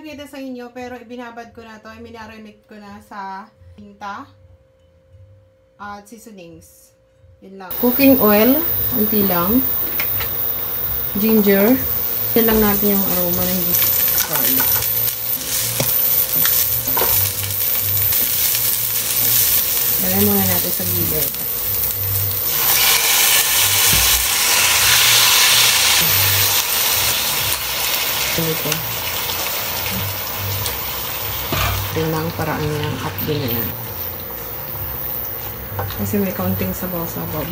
pinakita sa inyo, pero ibinabad ko na to. Minarinig ko na sa tinta at seasonings. Yun lang. Cooking oil, unti lang. Ginger. Yan lang natin yung aroma ng garlic. Lagyan muna natin sa gilid. Ito. Ito lang paraan ng updo na yan. Kasi may kaunting sabaw-sabaw.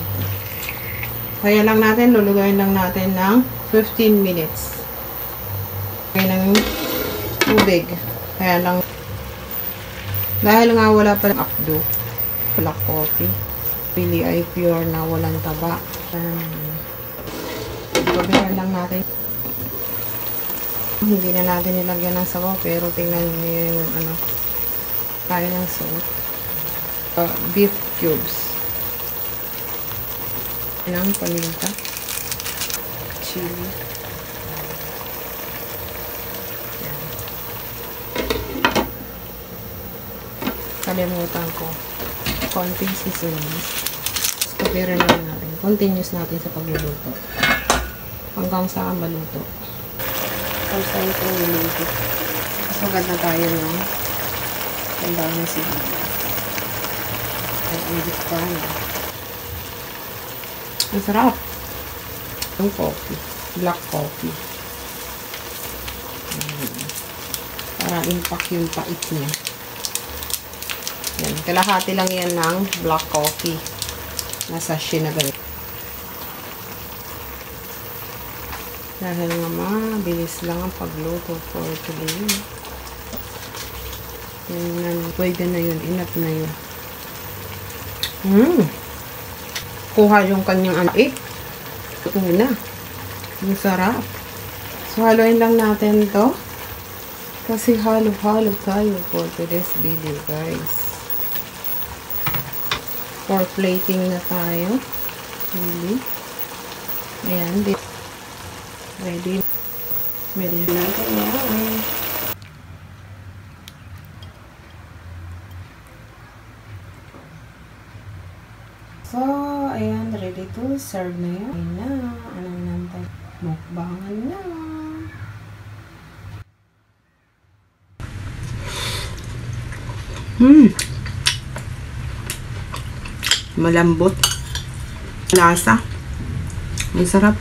Kaya lang natin, lulugayin lang natin ng 15 minutes. Kaya ng tubig. Kaya lang, dahil nga wala pa ng updo, black coffee. Really ay pure na walang taba. Tubigan lang natin. Hindi na natin nilagyan ng sabaw, pero tingnan niyo yung tayo ng salt. Beef cubes. Ng paminta. Chili. Yan. Kalimutan ko. Konting seasonings. Kapira naman natin. Continuous natin sa pagluluto. Hanggang sa maluto. First time ko niluluto. Mas maganda tayo ng tandaan na sila. Ay, edit pa na. Ang sarap. Yung coffee. Black coffee. Para impact yung pait niya. Yan. Kalahati lang yan ng black coffee. Nasa sachet na ganito. Dahil nga mabilis lang ang pagluto for today. Yan, pwede na yun. Enough na yun. Kuha yung kanyang anak. Ito na. Ang sarap. So, haluin lang natin to. Kasi halo-halo tayo for today's video, guys. For plating na tayo. Really. Ayan. Ready. Ready natin yan. So, ayan. Ready to serve na yan. Ayan na. Anong nantay? Mukbangan na. Malambot. Lasa. Ang sarap.